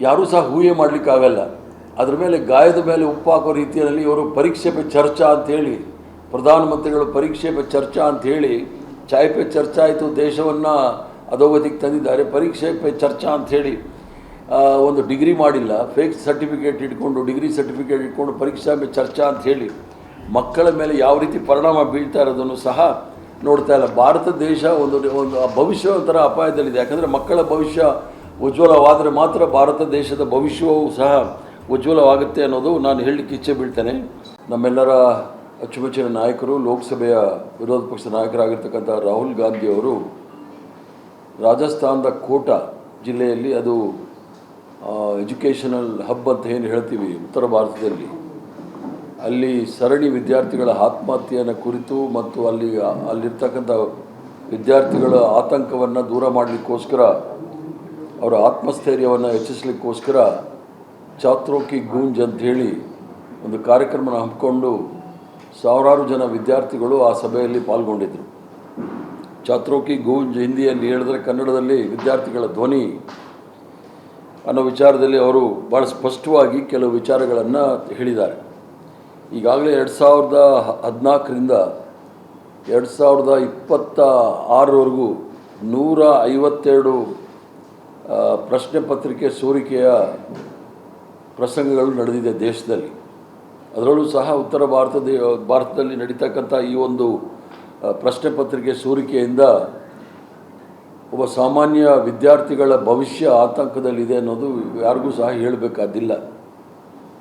ಯಾರೂ ಸಹ ಊಹೆ ಮಾಡಲಿಕ್ಕಾಗಲ್ಲ. ಅದರ ಮೇಲೆ ಗಾಯದ ಮೇಲೆ ಉಪ್ಪು ಹಾಕೋ ರೀತಿಯಲ್ಲಿ ಇವರು ಪರೀಕ್ಷೆ ಪೇ ಚರ್ಚಾ ಅಂಥೇಳಿ, ಪ್ರಧಾನಮಂತ್ರಿಗಳು ಪರೀಕ್ಷೆ ಪೇ ಚರ್ಚಾ ಅಂಥೇಳಿ ಚಾಯ್ ಪೇ ಚರ್ಚಾ ಆಯಿತು, ದೇಶವನ್ನು ಅಧೋಗತಿಗೆ ತಂದಿದ್ದಾರೆ. ಪರೀಕ್ಷೆ ಪೇ ಚರ್ಚಾ ಅಂಥೇಳಿ ಒಂದು ಡಿಗ್ರಿ ಮಾಡಿಲ್ಲ, ಫೇಕ್ ಸರ್ಟಿಫಿಕೇಟ್ ಇಟ್ಕೊಂಡು, ಡಿಗ್ರಿ ಸರ್ಟಿಫಿಕೇಟ್ ಇಟ್ಕೊಂಡು ಪರೀಕ್ಷಾ ಪೇ ಚರ್ಚಾ ಅಂಥೇಳಿ ಮಕ್ಕಳ ಮೇಲೆ ಯಾವ ರೀತಿ ಪರಿಣಾಮ ಬೀಳ್ತಾ ಇರೋದನ್ನು ಸಹ ನೋಡ್ತಾ ಇಲ್ಲ. ಭಾರತ ದೇಶ ಒಂದು ಭವಿಷ್ಯ ಒಂಥರ ಅಪಾಯದಲ್ಲಿದೆ. ಯಾಕಂದರೆ ಮಕ್ಕಳ ಭವಿಷ್ಯ ಉಜ್ವಲವಾದರೆ ಮಾತ್ರ ಭಾರತ ದೇಶದ ಭವಿಷ್ಯವೂ ಸಹ ಉಜ್ವಲವಾಗುತ್ತೆ ಅನ್ನೋದು ನಾನು ಹೇಳಲಿಕ್ಕೆ ಇಚ್ಛೆ ಬೀಳ್ತೇನೆ. ನಮ್ಮೆಲ್ಲರ ಅಚ್ಚುಮೆಚ್ಚಿನ ನಾಯಕರು, ಲೋಕಸಭೆಯ ವಿರೋಧ ಪಕ್ಷದ ನಾಯಕರಾಗಿರ್ತಕ್ಕಂಥ ರಾಹುಲ್ ಗಾಂಧಿಯವರು ರಾಜಸ್ಥಾನದ ಕೋಟಾ ಜಿಲ್ಲೆಯಲ್ಲಿ, ಅದು ಎಜುಕೇಷನಲ್ ಹಬ್ ಅಂತ ಏನು ಹೇಳ್ತೀವಿ ಉತ್ತರ ಭಾರತದಲ್ಲಿ, ಅಲ್ಲಿ ಸರಣಿ ವಿದ್ಯಾರ್ಥಿಗಳ ಆತ್ಮಹತ್ಯೆಯನ್ನು ಕುರಿತು ಮತ್ತು ಅಲ್ಲಿರ್ತಕ್ಕಂಥ ವಿದ್ಯಾರ್ಥಿಗಳ ಆತಂಕವನ್ನು ದೂರ ಮಾಡಲಿಕ್ಕೋಸ್ಕರ, ಅವರ ಆತ್ಮಸ್ಥೈರ್ಯವನ್ನು ಹೆಚ್ಚಿಸಲಿಕ್ಕೋಸ್ಕರ ಛಾತ್ರೋ ಕಿ ಗೂಂಜ್ ಅಂಥೇಳಿ ಒಂದು ಕಾರ್ಯಕ್ರಮನ ಹಮ್ಮಿಕೊಂಡು ಸಾವಿರಾರು ಜನ ವಿದ್ಯಾರ್ಥಿಗಳು ಆ ಸಭೆಯಲ್ಲಿ ಪಾಲ್ಗೊಂಡಿದ್ದರು. ಛಾತ್ರೋ ಕಿ ಗೂಂಜ್ ಹಿಂದಿಯಲ್ಲಿ ಹೇಳಿದ್ರೆ ಕನ್ನಡದಲ್ಲಿ ವಿದ್ಯಾರ್ಥಿಗಳ ಧ್ವನಿ ಅನ್ನೋ ವಿಚಾರದಲ್ಲಿ ಅವರು ಭಾಳ ಸ್ಪಷ್ಟವಾಗಿ ಕೆಲವು ವಿಚಾರಗಳನ್ನು ಹೇಳಿದ್ದಾರೆ. ಈಗಾಗಲೇ 2014ರಿಂದ 2026ವರೆಗೂ 152 ಪ್ರಶ್ನೆ ಪತ್ರಿಕೆ ಸೋರಿಕೆಯ ಪ್ರಸಂಗಗಳು ನಡೆದಿದೆ ದೇಶದಲ್ಲಿ. ಅದರಲ್ಲೂ ಸಹ ಉತ್ತರ ಭಾರತದಲ್ಲಿ ನಡೀತಕ್ಕಂಥ ಈ ಒಂದು ಪ್ರಶ್ನೆ ಪತ್ರಿಕೆ ಸೋರಿಕೆಯಿಂದ ಒಬ್ಬ ಸಾಮಾನ್ಯ ವಿದ್ಯಾರ್ಥಿಗಳ ಭವಿಷ್ಯ ಆತಂಕದಲ್ಲಿದೆ ಅನ್ನೋದು ಯಾರಿಗೂ ಸಹ ಹೇಳಬೇಕಾದಿಲ್ಲ.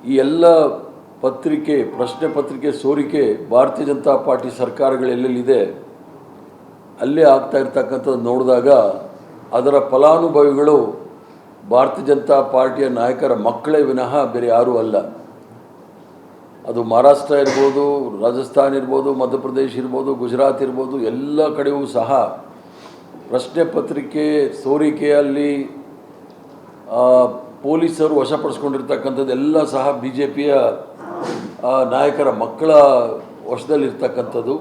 ಈ ಎಲ್ಲ ಪ್ರಶ್ನೆ ಪತ್ರಿಕೆ ಸೋರಿಕೆ ಭಾರತೀಯ ಜನತಾ ಪಾರ್ಟಿ ಸರ್ಕಾರಗಳೆಲ್ಲೆಲ್ಲಿದೆ ಅಲ್ಲೇ ಆಗ್ತಾ ಇರ್ತಕ್ಕಂಥದ್ದು ನೋಡಿದಾಗ ಅದರ ಫಲಾನುಭವಿಗಳು ಭಾರತೀಯ ಜನತಾ ಪಾರ್ಟಿಯ ನಾಯಕರ ಮಕ್ಕಳೇ ವಿನಃ ಬೇರೆ ಯಾರೂ ಅಲ್ಲ. ಅದು ಮಹಾರಾಷ್ಟ್ರ ಇರ್ಬೋದು, ರಾಜಸ್ಥಾನ ಇರ್ಬೋದು, ಮಧ್ಯಪ್ರದೇಶ ಇರ್ಬೋದು, ಗುಜರಾತ್ ಇರ್ಬೋದು, ಎಲ್ಲ ಕಡೆಯೂ ಸಹ ಪ್ರಶ್ನೆ ಪತ್ರಿಕೆ ಸೋರಿಕೆಯಲ್ಲಿ ಪೊಲೀಸರು ವಶಪಡಿಸ್ಕೊಂಡಿರ್ತಕ್ಕಂಥದ್ದೆಲ್ಲ ಸಹ BJPಯ ನಾಯಕರ ಮಕ್ಕಳ ವಶದಲ್ಲಿರ್ತಕ್ಕಂಥದ್ದು.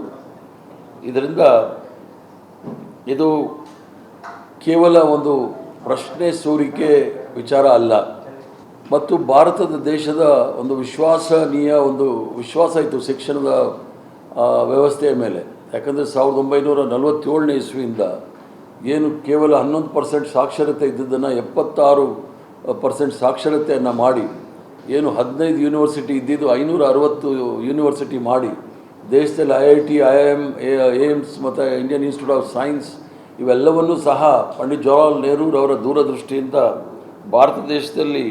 ಇದರಿಂದ ಇದು ಕೇವಲ ಒಂದು ಪ್ರಶ್ನೆ ಸೋರಿಕೆ ವಿಚಾರ ಅಲ್ಲ, ಮತ್ತು ಭಾರತದ ದೇಶದ ಒಂದು ವಿಶ್ವಾಸ ಇತ್ತು ಶಿಕ್ಷಣದ ವ್ಯವಸ್ಥೆಯ ಮೇಲೆ. ಯಾಕಂದರೆ 1947ನೇ ಇಸ್ವಿಯಿಂದ ಏನು ಕೇವಲ 11% ಸಾಕ್ಷರತೆ ಇದ್ದದ್ದನ್ನು 76% ಸಾಕ್ಷರತೆಯನ್ನು ಮಾಡಿ, ಏನು 15 ಯೂನಿವರ್ಸಿಟಿ ಇದ್ದಿದ್ದು 560 ಯೂನಿವರ್ಸಿಟಿ ಮಾಡಿ, ದೇಶದಲ್ಲಿ IIT, IIM, AIMS ಮತ್ತು ಇಂಡಿಯನ್ ಇನ್ಸ್ಟಿಟ್ಯೂಟ್ ಆಫ್ ಸೈನ್ಸ್ ಇವೆಲ್ಲವನ್ನೂ ಸಹ ಪಂಡಿತ್ ಜವಾಹರ್ಲಾಲ್ ನೆಹರೂರವರ ದೂರದೃಷ್ಟಿಯಿಂದ ಭಾರತ ದೇಶದಲ್ಲಿ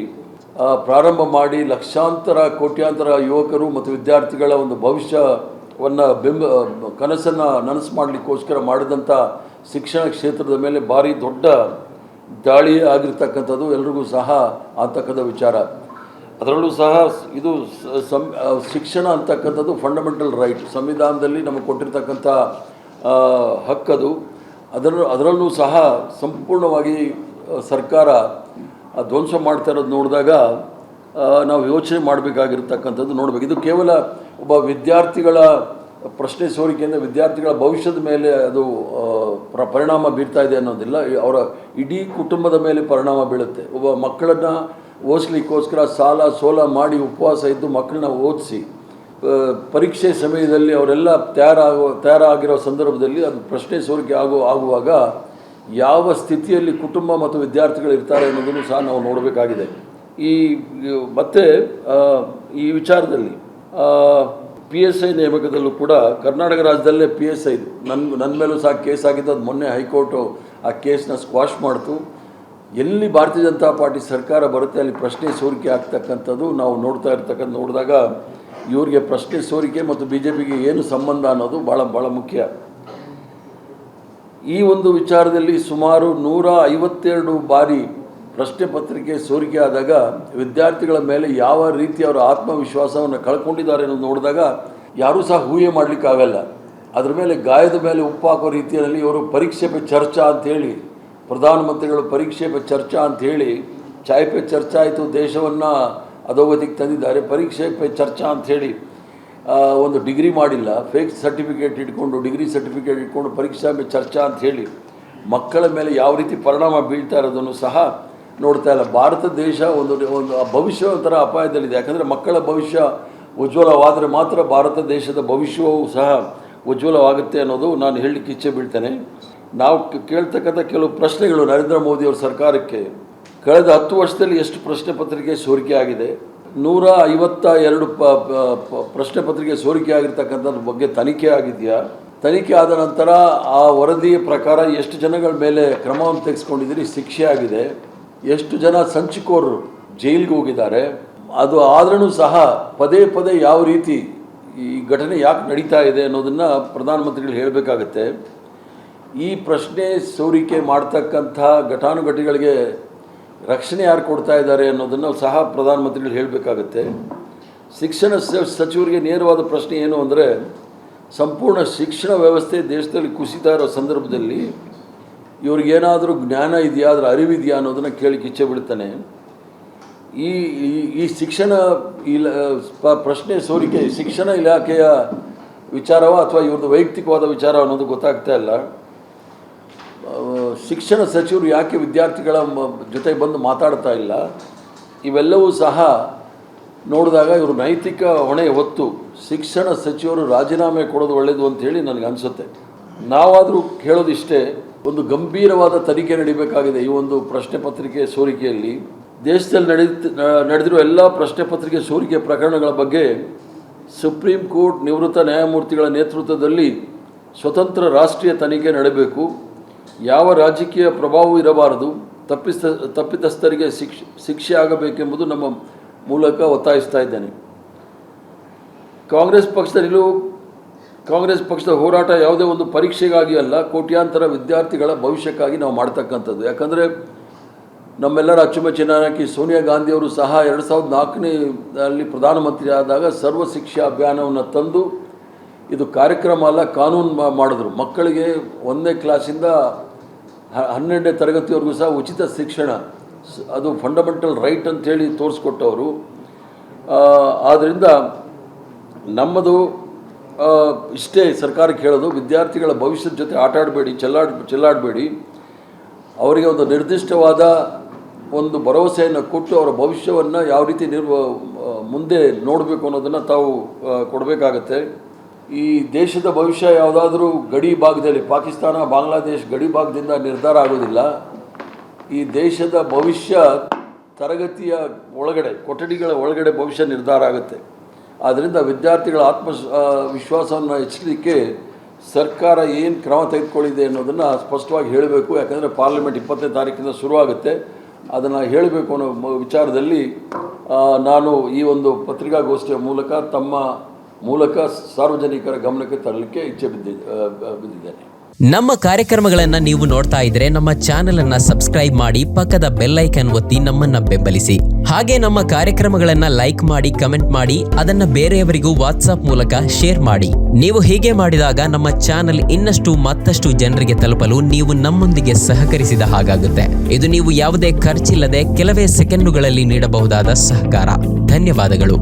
ಪ್ರಾರಂಭ ಮಾಡಿ ಲಕ್ಷಾಂತರ ಕೋಟ್ಯಾಂತರ ಯುವಕರು ಮತ್ತು ವಿದ್ಯಾರ್ಥಿಗಳ ಒಂದು ಭವಿಷ್ಯವನ್ನು ಕನಸನ್ನು ನನಸು ಮಾಡಲಿಕ್ಕೋಸ್ಕರ ಮಾಡಿದಂಥ ಶಿಕ್ಷಣ ಕ್ಷೇತ್ರದ ಮೇಲೆ ಭಾರಿ ದೊಡ್ಡ ದಾಳಿ ಆಗಿರ್ತಕ್ಕಂಥದ್ದು ಎಲ್ರಿಗೂ ಸಹ ಅಂತಕ್ಕಂಥ ವಿಚಾರ. ಅದರಲ್ಲೂ ಸಹ ಇದು ಶಿಕ್ಷಣ ಅಂತಕ್ಕಂಥದ್ದು ಫಂಡಮೆಂಟಲ್ ರೈಟ್, ಸಂವಿಧಾನದಲ್ಲಿ ನಮಗೆ ಕೊಟ್ಟಿರ್ತಕ್ಕಂಥ ಹಕ್ಕದು. ಅದರಲ್ಲೂ ಸಹ ಸಂಪೂರ್ಣವಾಗಿ ಸರ್ಕಾರ ಧ್ವಂಸ ಮಾಡ್ತಾ ಇರೋದು ನೋಡಿದಾಗ ನಾವು ಯೋಚನೆ ಮಾಡಬೇಕಾಗಿರ್ತಕ್ಕಂಥದ್ದು ನೋಡಬೇಕು. ಇದು ಕೇವಲ ಒಬ್ಬ ವಿದ್ಯಾರ್ಥಿಗಳ ಪ್ರಶ್ನೆ ಸೋರಿಕೆಯಿಂದ ವಿದ್ಯಾರ್ಥಿಗಳ ಭವಿಷ್ಯದ ಮೇಲೆ ಅದು ಪರಿಣಾಮ ಬೀರ್ತಾ ಇದೆ ಅನ್ನೋದಿಲ್ಲ, ಅವರ ಇಡೀ ಕುಟುಂಬದ ಮೇಲೆ ಪರಿಣಾಮ ಬೀಳುತ್ತೆ. ಒಬ್ಬ ಮಕ್ಕಳನ್ನು ಓದಿಸ್ಲಿಕ್ಕೋಸ್ಕರ ಸಾಲ ಸೋಲ ಮಾಡಿ ಉಪವಾಸ ಇದ್ದು ಮಕ್ಕಳನ್ನ ಓದಿಸಿ ಪರೀಕ್ಷೆ ಸಮಯದಲ್ಲಿ ಅವರೆಲ್ಲ ತಯಾರಾಗಿರೋ ಸಂದರ್ಭದಲ್ಲಿ ಅದು ಪ್ರಶ್ನೆ ಸೋರಿಕೆ ಆಗುವಾಗ ಯಾವ ಸ್ಥಿತಿಯಲ್ಲಿ ಕುಟುಂಬ ಮತ್ತು ವಿದ್ಯಾರ್ಥಿಗಳು ಇರ್ತಾರೆ ಅನ್ನೋದನ್ನು ಸಹ ನಾವು ನೋಡಬೇಕಾಗಿದೆ. ಮತ್ತು ಈ ವಿಚಾರದಲ್ಲಿ PSI ನೇಮಕದಲ್ಲೂ ಕೂಡ ಕರ್ನಾಟಕ ರಾಜ್ಯದಲ್ಲೇ PSI ನನ್ನ ಮೇಲೂ ಸಹ ಕೇಸ್ ಆಗಿದ್ದು, ಅದು ಮೊನ್ನೆ ಹೈಕೋರ್ಟು ಆ ಕೇಸ್ನ ಸ್ಕ್ವಾಶ್ ಮಾಡ್ತು. ಎಲ್ಲಿ ಭಾರತೀಯ ಜನತಾ ಪಾರ್ಟಿ ಸರ್ಕಾರ ಬರುತ್ತೆ ಅಲ್ಲಿ ಪ್ರಶ್ನೆ ಸೋರಿಕೆ ಆಗ್ತಕ್ಕಂಥದ್ದು ನಾವು ನೋಡಿದಾಗ ಇವರಿಗೆ ಪ್ರಶ್ನೆ ಸೋರಿಕೆ ಮತ್ತು BJPಗೆ ಏನು ಸಂಬಂಧ ಅನ್ನೋದು ಭಾಳ ಮುಖ್ಯ. ಈ ಒಂದು ವಿಚಾರದಲ್ಲಿ ಸುಮಾರು 152 ಬಾರಿ ಪ್ರಶ್ನೆ ಪತ್ರಿಕೆ ಸೋರಿಕೆ ಆದಾಗ ವಿದ್ಯಾರ್ಥಿಗಳ ಮೇಲೆ ಯಾವ ರೀತಿ ಅವರ ಆತ್ಮವಿಶ್ವಾಸವನ್ನು ಕಳ್ಕೊಂಡಿದ್ದಾರೆ ಅನ್ನೋದು ನೋಡಿದಾಗ ಯಾರೂ ಸಹ ಊಹೆ ಮಾಡಲಿಕ್ಕಾಗಲ್ಲ. ಅದರ ಮೇಲೆ ಗಾಯದ ಮೇಲೆ ಉಪ್ಪು ಹಾಕೋ ರೀತಿಯಲ್ಲಿ ಇವರು ಪರೀಕ್ಷೆ ಪೇ ಚರ್ಚಾ ಅಂಥೇಳಿ, ಪ್ರಧಾನಮಂತ್ರಿಗಳು ಪರೀಕ್ಷೆ ಪೇ ಚರ್ಚಾ ಅಂಥೇಳಿ ಚಾಯ್ ಪೇ ಚರ್ಚಾ ಆಯಿತು, ದೇಶವನ್ನು ಅಧೋಗತಿಗೆ ತಂದಿದ್ದಾರೆ. ಪರೀಕ್ಷೆ ಪೇ ಚರ್ಚಾ ಅಂಥೇಳಿ ಒಂದು ಡಿಗ್ರಿ ಮಾಡಿಲ್ಲ, ಫೇಕ್ ಸರ್ಟಿಫಿಕೇಟ್ ಇಟ್ಕೊಂಡು, ಡಿಗ್ರಿ ಸರ್ಟಿಫಿಕೇಟ್ ಇಟ್ಕೊಂಡು ಪರೀಕ್ಷಾ ಪೇ ಚರ್ಚಾ ಅಂಥೇಳಿ ಮಕ್ಕಳ ಮೇಲೆ ಯಾವ ರೀತಿ ಪರಿಣಾಮ ಬೀಳ್ತಾ ಇರೋದನ್ನು ಸಹ ನೋಡ್ತಾ ಇಲ್ಲ. ಭಾರತ ದೇಶ ಒಂದು ಭವಿಷ್ಯ ಒಂಥರ ಅಪಾಯದಲ್ಲಿದೆ. ಯಾಕಂದರೆ ಮಕ್ಕಳ ಭವಿಷ್ಯ ಉಜ್ವಲವಾದರೆ ಮಾತ್ರ ಭಾರತ ದೇಶದ ಭವಿಷ್ಯವೂ ಸಹ ಉಜ್ವಲವಾಗುತ್ತೆ ಅನ್ನೋದು ನಾನು ಹೇಳಲಿಕ್ಕೆ ಇಚ್ಛೆ ಬೀಳ್ತೇನೆ. ನಾವು ಕೇಳ್ತಕ್ಕಂಥ ಕೆಲವು ಪ್ರಶ್ನೆಗಳು ನರೇಂದ್ರ ಮೋದಿಯವ್ರ ಸರ್ಕಾರಕ್ಕೆ ಕಳೆದ 10 ವರ್ಷದಲ್ಲಿ ಎಷ್ಟು ಪ್ರಶ್ನೆ ಪತ್ರಿಕೆ ಸೋರಿಕೆ ಆಗಿದೆ, 152 ಪ್ರಶ್ನೆ ಪತ್ರಿಕೆ ಸೋರಿಕೆ ಆಗಿರ್ತಕ್ಕಂಥದ್ರ ಬಗ್ಗೆ ತನಿಖೆ ಆಗಿದೆಯಾ, ತನಿಖೆ ಆದ ನಂತರ ಆ ವರದಿಯ ಪ್ರಕಾರ ಎಷ್ಟು ಜನಗಳ ಮೇಲೆ ಕ್ರಮವನ್ನು ತೆಗೆದುಕೊಂಡಿದ್ದೀರಿ, ಶಿಕ್ಷೆ ಆಗಿದೆ, ಎಷ್ಟು ಜನ ಸಂಚುಕೋರರು ಜೈಲಿಗೆ ಹೋಗಿದ್ದಾರೆ, ಅದು ಆದ್ರೂ ಸಹ ಪದೇ ಪದೇ ಯಾವ ರೀತಿ ಈ ಘಟನೆ ಯಾಕೆ ನಡೀತಾ ಇದೆ ಅನ್ನೋದನ್ನು ಪ್ರಧಾನಮಂತ್ರಿಗಳು ಹೇಳಬೇಕಾಗತ್ತೆ. ಈ ಪ್ರಶ್ನೆ ಸೋರಿಕೆ ಮಾಡ್ತಕ್ಕಂಥ ಘಟಾನುಘಟಿಗಳಿಗೆ ರಕ್ಷಣೆ ಯಾರು ಕೊಡ್ತಾ ಇದ್ದಾರೆ ಅನ್ನೋದನ್ನು ಸಹ ಪ್ರಧಾನಮಂತ್ರಿಗಳು ಹೇಳಬೇಕಾಗತ್ತೆ. ಶಿಕ್ಷಣ ಸಚಿವರಿಗೆ ನೇರವಾದ ಪ್ರಶ್ನೆ ಏನು ಅಂದರೆ, ಸಂಪೂರ್ಣ ಶಿಕ್ಷಣ ವ್ಯವಸ್ಥೆ ದೇಶದಲ್ಲಿ ಕುಸಿತಾ ಇರೋ ಸಂದರ್ಭದಲ್ಲಿ ಇವ್ರಿಗೇನಾದರೂ ಜ್ಞಾನ ಇದೆಯಾ, ಅದರ ಅರಿವಿದೆಯಾ ಅನ್ನೋದನ್ನು ಕೇಳಲಿಕ್ಕೆ ಇಚ್ಛೆ ಬಿಡ್ತಾನೆ. ಈ ಶಿಕ್ಷಣ ಪ್ರಶ್ನೆ ಸೋರಿಕೆ ಶಿಕ್ಷಣ ಇಲಾಖೆಯ ವಿಚಾರವ ಅಥವಾ ಇವ್ರದ್ದು ವೈಯಕ್ತಿಕವಾದ ವಿಚಾರ ಅನ್ನೋದು ಗೊತ್ತಾಗ್ತಾ ಇಲ್ಲ. ಶಿಕ್ಷಣ ಸಚಿವರು ಯಾಕೆ ವಿದ್ಯಾರ್ಥಿಗಳ ಜೊತೆ ಬಂದು ಮಾತಾಡ್ತಾ ಇಲ್ಲ, ಇವೆಲ್ಲವೂ ಸಹ ನೋಡಿದಾಗ ಇವರು ನೈತಿಕ ಹೊಣೆ ಹೊತ್ತು ಶಿಕ್ಷಣ ಸಚಿವರು ರಾಜೀನಾಮೆ ಕೊಡೋದು ಒಳ್ಳೆಯದು ಅಂಥೇಳಿ ನನಗೆ ಅನಿಸುತ್ತೆ. ನಾವಾದರೂ ಕೇಳೋದಿಷ್ಟೇ, ಒಂದು ಗಂಭೀರವಾದ ತನಿಖೆ ನಡೀಬೇಕಾಗಿದೆ ಈ ಒಂದು ಪ್ರಶ್ನೆ ಪತ್ರಿಕೆ ಸೋರಿಕೆಯಲ್ಲಿ. ದೇಶದಲ್ಲಿ ನಡೆದಿರುವ ಎಲ್ಲ ಪ್ರಶ್ನೆ ಪತ್ರಿಕೆ ಸೋರಿಕೆ ಪ್ರಕರಣಗಳ ಬಗ್ಗೆ ಸುಪ್ರೀಂ ಕೋರ್ಟ್ ನಿವೃತ್ತ ನ್ಯಾಯಮೂರ್ತಿಗಳ ನೇತೃತ್ವದಲ್ಲಿ ಸ್ವತಂತ್ರ ರಾಷ್ಟ್ರೀಯ ತನಿಖೆ ನಡೆಯಬೇಕು. ಯಾವ ರಾಜಕೀಯ ಪ್ರಭಾವವೂ ಇರಬಾರದು. ತಪ್ಪಿತಸ್ಥರಿಗೆ ಶಿಕ್ಷೆ ಆಗಬೇಕೆಂಬುದು ನಮ್ಮ ಮೂಲಕ ಒತ್ತಾಯಿಸ್ತಾ ಇದ್ದೇನೆ. ಕಾಂಗ್ರೆಸ್ ಪಕ್ಷದ ಹೋರಾಟ ಯಾವುದೇ ಒಂದು ಪರೀಕ್ಷೆಗಾಗಿ ಅಲ್ಲ, ಕೋಟ್ಯಾಂತರ ವಿದ್ಯಾರ್ಥಿಗಳ ಭವಿಷ್ಯಕ್ಕಾಗಿ ನಾವು ಮಾಡ್ತಕ್ಕಂಥದ್ದು. ಯಾಕಂದರೆ ನಮ್ಮೆಲ್ಲರ ಅಚ್ಚುಮೆಚ್ಚಿನ ನಾಯಕಿ ಸೋನಿಯಾ ಗಾಂಧಿಯವರು ಸಹ 2004ರಲ್ಲಿ ಪ್ರಧಾನಮಂತ್ರಿ ಆದಾಗ ಸರ್ವ ಶಿಕ್ಷಾ ಅಭಿಯಾನವನ್ನು ತಂದು ಇದು ಕಾರ್ಯಕ್ರಮ ಅಲ್ಲ ಕಾನೂನು ಮಾಡಿದ್ರು. ಮಕ್ಕಳಿಗೆ 1ನೇ ಕ್ಲಾಸಿಂದ 12ನೇ ತರಗತಿವರೆಗೂ ಸಹ ಉಚಿತ ಶಿಕ್ಷಣ, ಅದು ಫಂಡಮೆಂಟಲ್ ರೈಟ್ ಅಂಥೇಳಿ ತೋರಿಸ್ಕೊಟ್ಟವರು. ಆದ್ದರಿಂದ ನಮ್ಮದು ಇಷ್ಟೇ ಸರ್ಕಾರಕ್ಕೆ ಹೇಳೋದು, ವಿದ್ಯಾರ್ಥಿಗಳ ಭವಿಷ್ಯದ ಜೊತೆ ಆಟ ಆಡಬೇಡಿ, ಚೆಲ್ಲಾಡಬೇಡಿ. ಅವರಿಗೆ ಒಂದು ನಿರ್ದಿಷ್ಟವಾದ ಒಂದು ಭರವಸೆಯನ್ನು ಕೊಟ್ಟು ಅವರ ಭವಿಷ್ಯವನ್ನು ಯಾವ ರೀತಿ ಮುಂದೆ ನೋಡಬೇಕು ಅನ್ನೋದನ್ನು ತಾವು ಕೊಡಬೇಕಾಗತ್ತೆ. ಈ ದೇಶದ ಭವಿಷ್ಯ ಯಾವುದಾದ್ರೂ ಗಡಿ ಭಾಗದಲ್ಲಿ, ಪಾಕಿಸ್ತಾನ ಬಾಂಗ್ಲಾದೇಶ್ ಗಡಿ ಭಾಗದಿಂದ ನಿರ್ಧಾರ ಆಗೋದಿಲ್ಲ. ಈ ದೇಶದ ಭವಿಷ್ಯ ತರಗತಿಯ ಒಳಗಡೆ, ಕೊಠಡಿಗಳ ಒಳಗಡೆ ಭವಿಷ್ಯ ನಿರ್ಧಾರ ಆಗುತ್ತೆ. ಆದ್ದರಿಂದ ವಿದ್ಯಾರ್ಥಿಗಳ ವಿಶ್ವಾಸವನ್ನು ಹೆಚ್ಚಲಿಕ್ಕೆ ಸರ್ಕಾರ ಏನು ಕ್ರಮ ತೆಗೆದುಕೊಳ್ಳಿದೆ ಅನ್ನೋದನ್ನು ಸ್ಪಷ್ಟವಾಗಿ ಹೇಳಬೇಕು. ಯಾಕಂದರೆ ಪಾರ್ಲಿಮೆಂಟ್ 20ನೇ ತಾರೀಕಿಂದ ಶುರುವಾಗುತ್ತೆ. ಅದನ್ನು ಹೇಳಬೇಕು ಅನ್ನೋ ವಿಚಾರದಲ್ಲಿ ನಾನು ಈ ಒಂದು ಪತ್ರಿಕಾಗೋಷ್ಠಿಯ ಮೂಲಕ ತಮ್ಮ ಮೂಲಕ ಸಾರ್ವಜನಿಕರ ಗಮನಕ್ಕೆ ತರಲಿಕ್ಕೆ ಇಚ್ಛೆ ಬಿದ್ದಿದ್ದೇನೆ. ನಮ್ಮ ಕಾರ್ಯಕ್ರಮಗಳನ್ನು ನೀವು ನೋಡ್ತಾ ಇದ್ರೆ ನಮ್ಮ ಚಾನೆಲ್ ಅನ್ನ ಸಬ್ಸ್ಕ್ರೈಬ್ ಮಾಡಿ, ಪಕ್ಕದ ಬೆಲ್ ಐಕನ್ ಒತ್ತಿ ನಮ್ಮನ್ನ ಬೆಂಬಲಿಸಿ. ಹಾಗೆ ನಮ್ಮ ಕಾರ್ಯಕ್ರಮಗಳನ್ನ ಲೈಕ್ ಮಾಡಿ, ಕಮೆಂಟ್ ಮಾಡಿ, ಅದನ್ನ ಬೇರೆಯವರಿಗೂ ವಾಟ್ಸ್ಆಪ್ ಮೂಲಕ ಶೇರ್ ಮಾಡಿ. ನೀವು ಹೀಗೆ ಮಾಡಿದಾಗ ನಮ್ಮ ಚಾನೆಲ್ ಮತ್ತಷ್ಟು ಜನರಿಗೆ ತಲುಪಲು ನೀವು ನಮ್ಮೊಂದಿಗೆ ಸಹಕರಿಸಿದ ಹಾಗಾಗುತ್ತೆ. ಇದು ನೀವು ಯಾವುದೇ ಖರ್ಚಿಲ್ಲದೆ ಕೆಲವೇ ಸೆಕೆಂಡುಗಳಲ್ಲಿ ನೀಡಬಹುದಾದ ಸಹಕಾರ. ಧನ್ಯವಾದಗಳು.